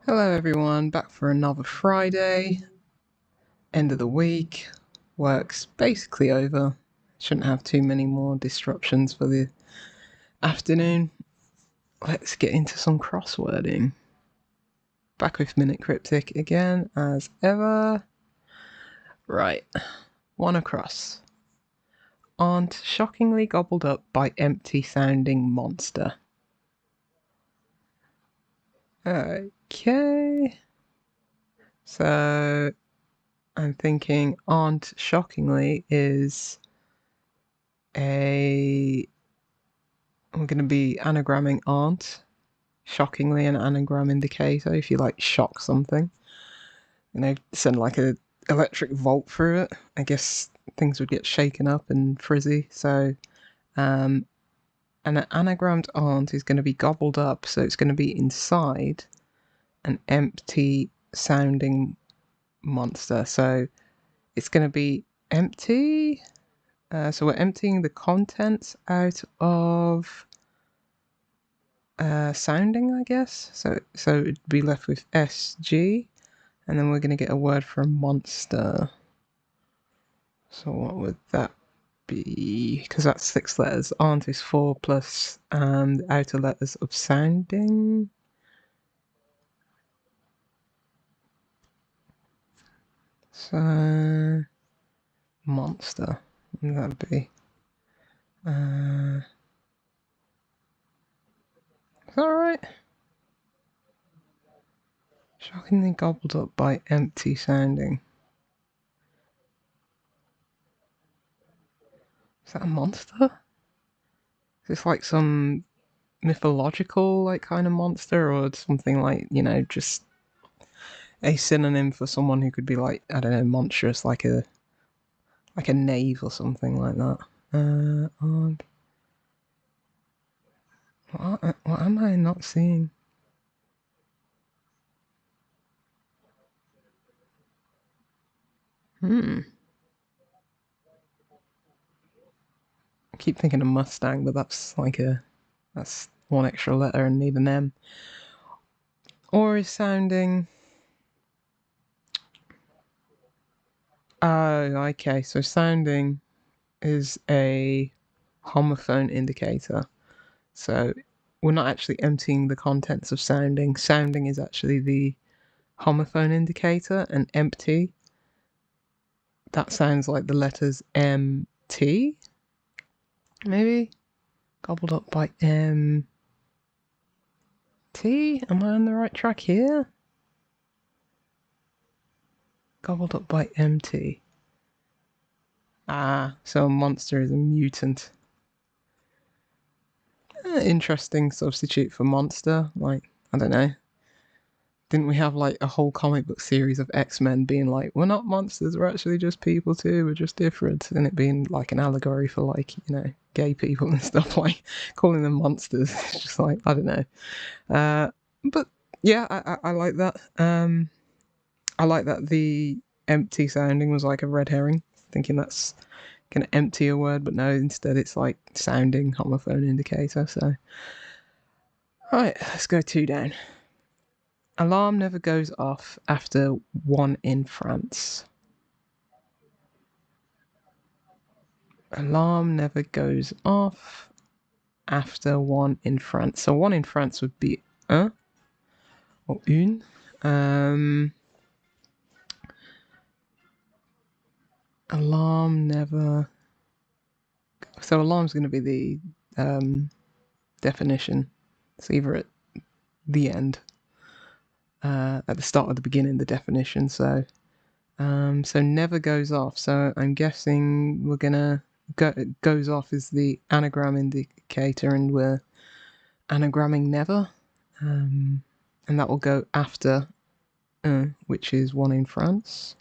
Hello everyone, back for another Friday, end of the week, work's basically over, shouldn't have too many more disruptions for the afternoon. Let's get into some crosswording. Back with Minute Cryptic again, as ever. Right, one across. Aunt shockingly gobbled up by empty-sounding monster. Okay, so I'm thinking aunt shockingly is we're going to be anagramming aunt. Shockingly, an anagram indicator. If you like shock something, send like a electric volt through it, I guess things would get shaken up and frizzy. So, an anagrammed aunt is going to be gobbled up, so it's going to be inside an empty sounding monster. So it's going to be empty. So we're emptying the contents out of sounding, I guess. So it'd be left with SG, and then we're going to get a word for a monster. So what would that be? Because that's 6 letters. Aunt is 4 plus the outer letters of sounding. So monster. What would that be? Is that right? Shockingly gobbled up by empty sounding. Is that a monster? Is this like some mythological like kind of monster, or something like, just a synonym for someone who could be like, I don't know, monstrous, like a knave or something like that. What am I not seeing? I keep thinking of Mustang, but that's one extra letter and need an M. Or is sounding... Oh, okay, so sounding is a homophone indicator. So we're not actually emptying the contents of sounding. Sounding is actually the homophone indicator, and empty, that sounds like the letters M-T, maybe? Gobbled up by M-T? Am I on the right track here? Gobbled up by M-T. Ah, so a monster is a mutant. Interesting substitute for monster. Like, I don't know. Didn't we have like a whole comic book series of X-Men being like, we're not monsters, we're actually just people too, we're just different, and it being like an allegory for like, gay people and stuff, like calling them monsters. It's just like, I don't know. But yeah, I like that. I like that the empty sounding was like a red herring, thinking that's gonna empty a word, but no, instead it's like sounding homophone indicator. So right, let's go 2 down. Alarm never goes off after 1 in France. Alarm never goes off after 1 in France. So 1 in France would be un or une. Alarm never... So alarm's going to be the definition. It's either at the end, at the start or the beginning, the definition. So never goes off. So I'm guessing we're gonna goes off is the anagram indicator, and we're anagramming never, and that will go after which is 1 in France.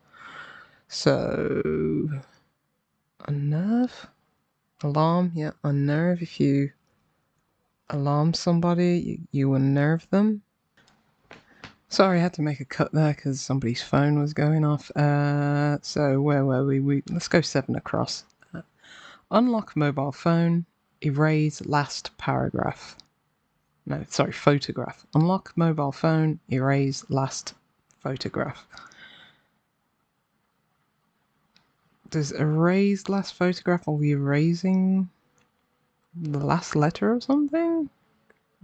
So unnerve, alarm, yeah, unnerve. If you alarm somebody, you unnerve them. Sorry, I had to make a cut there because somebody's phone was going off. So where were we? Let's go 7 across. Unlock mobile phone, erase last paragraph. No, sorry, photograph. Unlock mobile phone, erase last photograph. Does erase last photograph, are we erasing the last letter or something?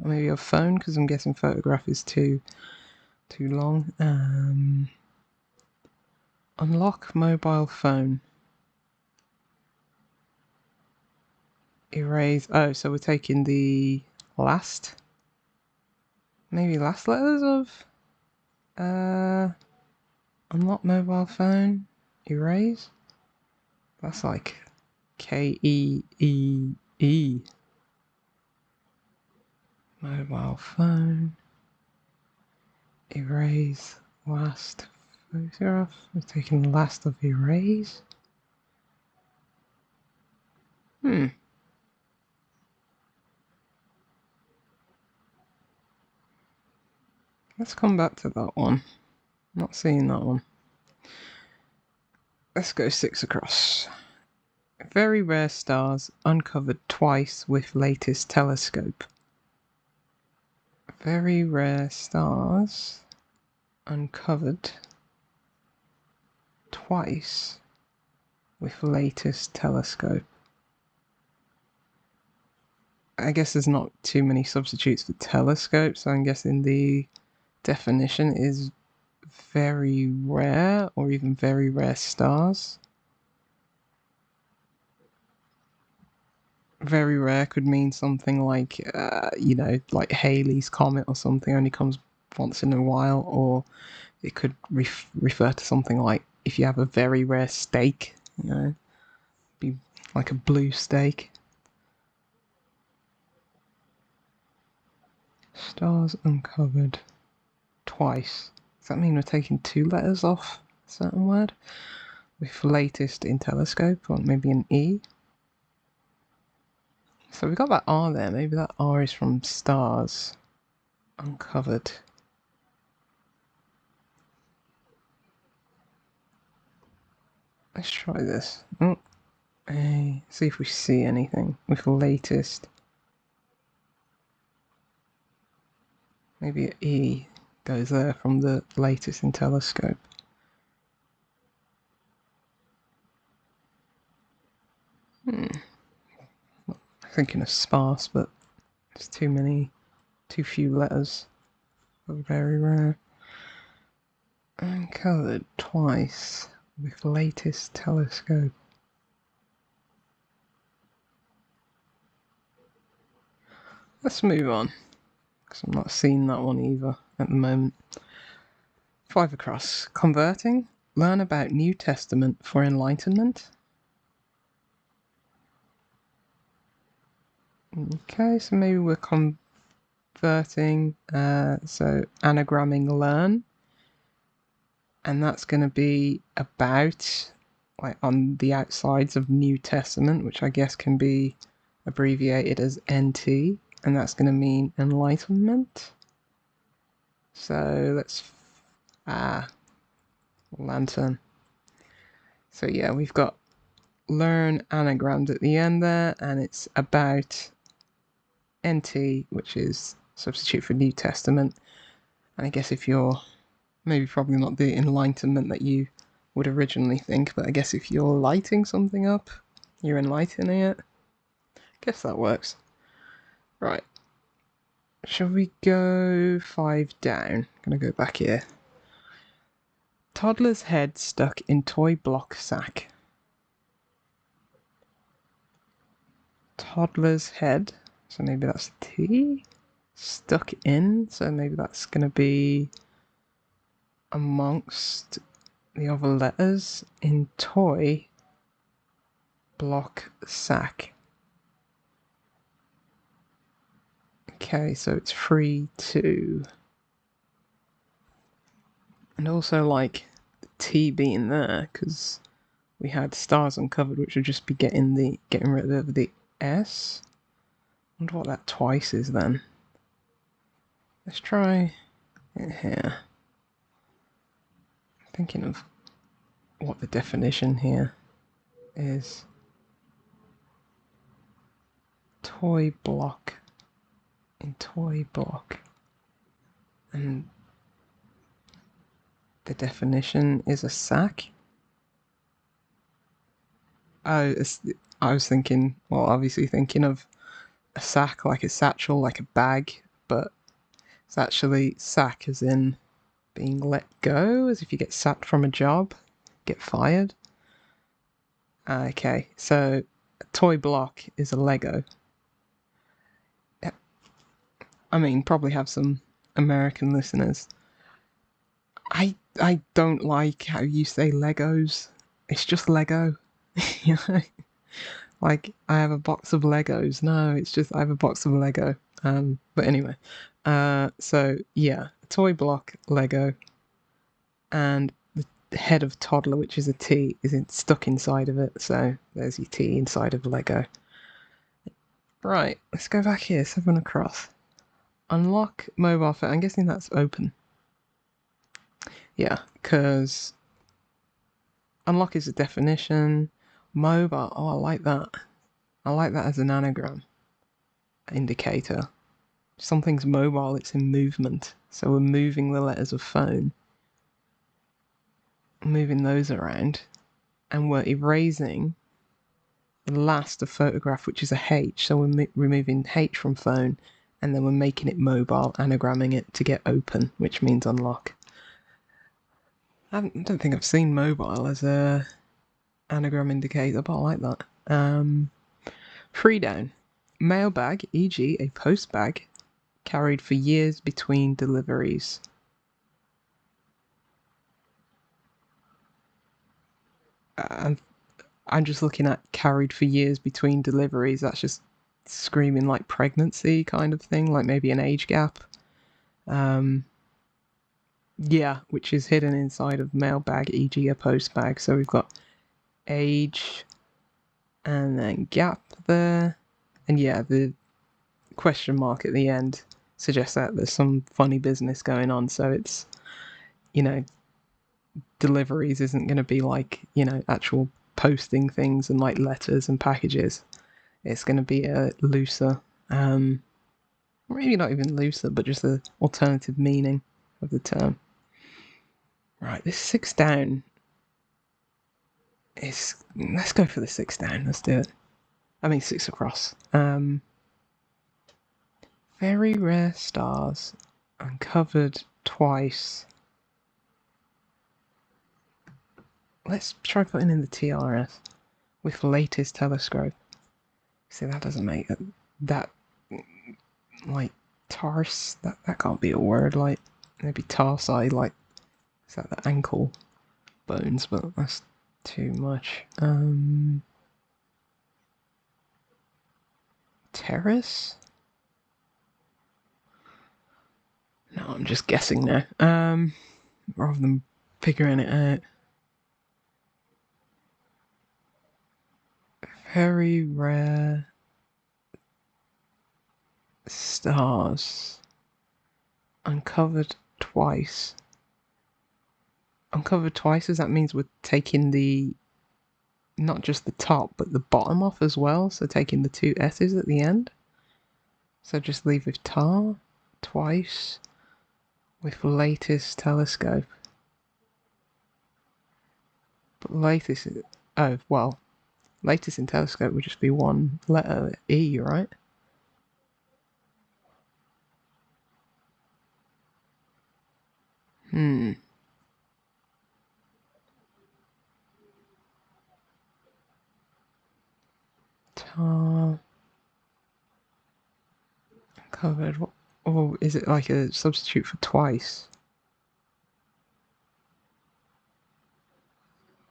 Or maybe a phone, because I'm guessing photograph is too long. Unlock mobile phone. Erase. Oh, so we're taking the last, maybe last letters of unlock mobile phone. Erase. That's like K-E-E-E. Mobile phone. Erase last photograph. We're taking the last of erase. Let's come back to that one. Not seeing that one. Let's go 6 across. Very rare stars uncovered twice with latest telescope. Very rare stars uncovered twice with latest telescope. I guess there's not too many substitutes for telescope, so I'm guessing the definition is very rare or even very rare stars. Very rare could mean something like, like Halley's Comet or something, only comes once in a while, or it could refer to something like if you have a very rare steak, be like a blue steak. Stars uncovered twice. Does that mean we're taking 2 letters off a certain word? With latest in telescope, or maybe an E? So we got that R there. Maybe that R is from stars uncovered. Let's try this. See if we see anything with latest. Maybe an E goes there from the latest in telescope. Thinking of sparse, but it's too few letters. Very rare. Uncovered twice with latest telescope. Let's move on, because I'm not seeing that one either at the moment. 5 across. Converting. Learn about New Testament for enlightenment. Okay, so maybe we're converting, so anagramming learn. And that's going to be about, like, on the outsides of New Testament, which I guess can be abbreviated as NT, and that's going to mean enlightenment. So let's, lantern. So yeah, we've got learn anagrammed at the end there, and it's about NT, which is substitute for New Testament. And I guess if you're probably not the enlightenment that you would originally think, but I guess if you're lighting something up, you're enlightening it. Guess that works. Right. Shall we go 5 down? I'm gonna go back here. Toddler's head stuck in toy block sack. Toddler's head. So maybe that's T. Stuck in. So maybe that's gonna be amongst the other letters in toy block sack. Okay, so it's 3, 2. And also, like, the T being there, because we had stars uncovered, which would just be getting rid of the S. I wonder what that twice is then. Let's try it here. I'm thinking of what the definition here is. Toy block in toy block. And the definition is a sack. Oh, I was thinking, well, obviously thinking of a sack, like a satchel, like a bag, but it's actually sack as in being let go, as if you get sacked from a job, get fired. Okay, so a toy block is a Lego. I mean, probably have some American listeners. I don't like how you say Legos. It's just Lego. You know? Like, I have a box of Legos. No, it's just I have a box of Lego. But anyway. So yeah, toy block, Lego. And the head of toddler, which is a T, is stuck inside of it. So there's your T inside of Lego. Right, let's go back here, 7 across. Unlock mobile phone. I'm guessing that's open. Yeah, because unlock is a definition. Mobile, oh, I like that. I like that as an anagram indicator. Something's mobile, it's in movement. So we're moving the letters of phone. Moving those around. And we're erasing the last of photograph, which is a H. So we're removing H from phone, and then we're making it mobile, anagramming it to get open, which means unlock. I don't think I've seen mobile as a anagram indicator, but I like that. Free down. Mailbag, e.g. a post bag, carried for years between deliveries. I'm just looking at carried for years between deliveries. That's just screaming like pregnancy kind of thing, like maybe an age gap. Yeah, which is hidden inside of mailbag, e.g. a post bag. So we've got age and then gap there. And yeah, the question mark at the end suggests that there's some funny business going on. So it's, deliveries isn't going to be like, actual posting things and like letters and packages. It's going to be a looser, maybe not even looser, but just the alternative meaning of the term. Right, this 6 down is. Let's go for the 6 down. Let's do it. I mean 6 across. Very rare stars uncovered twice. Let's try putting in the TRS with latest telescope. See, that doesn't make it. That, like, tars, that can't be a word, like, maybe tarsi, like, is that the ankle bones, but that's too much. Terrace? No, I'm just guessing now. Rather than figuring it out. Very rare stars uncovered twice. Uncovered twice, does that means we're taking the, not just the top, but the bottom off as well? So taking the 2 S's at the end? So just leave with tar twice with latest telescope. But latest, oh, well, latest in telescope would just be one letter, E, right? Tar covered. What? Oh, is it like a substitute for twice?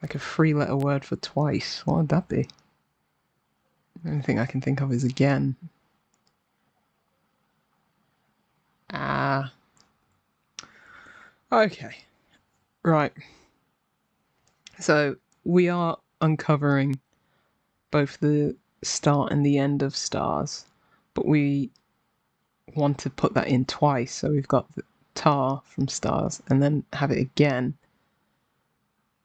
Like a 3-letter word for twice. What would that be? The only thing I can think of is again. Ah. Okay. Right. So we are uncovering both the start and the end of stars, but we want to put that in twice. So we've got the tar from stars and then have it again.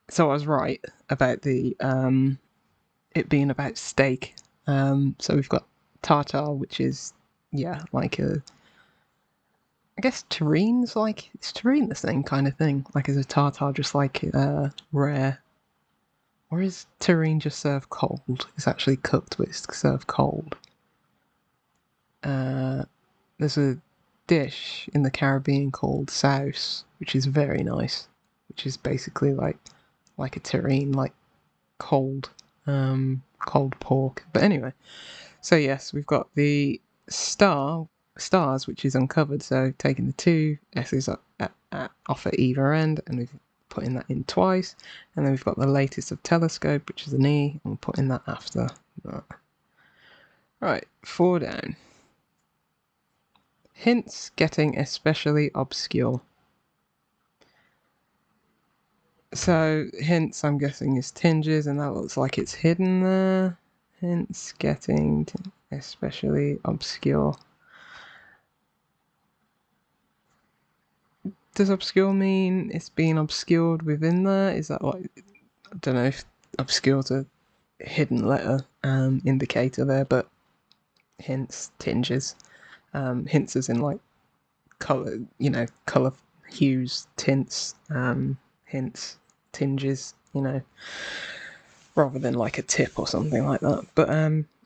So I was right about the it being about steak. So we've got tartar, which is like a I guess terrine's like, is terrine the same kind of thing? Like, is a tartar just like rare? Or is terrine just served cold? It's actually cooked, but it's served cold. There's a dish in the Caribbean called souse, which is very nice, which is basically like a terrine, like cold, cold pork. But anyway, so yes, we've got the stars, which is uncovered. So taking the two S's off at either end, and we've putting that in twice, and then we've got the latest of telescope, which is an E, and we're putting that after that. Right, 4 down. Hints getting especially obscure. So hints, I'm guessing, is tinges, and that looks like it's hidden there. Hints getting especially obscure. Does obscure mean it's being obscured within there? Is that like, I don't know if obscure's a hidden letter indicator there, but hints, tinges. Hints as in like colour, colour hues, tints, hints, tinges, rather than like a tip or something like that. But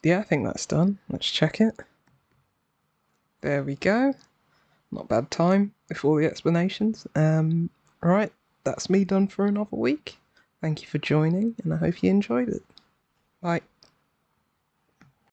yeah, I think that's done. Let's check it. There we go. Not bad time before the explanations. Right, that's me done for another week. Thank you for joining, and I hope you enjoyed it. Bye.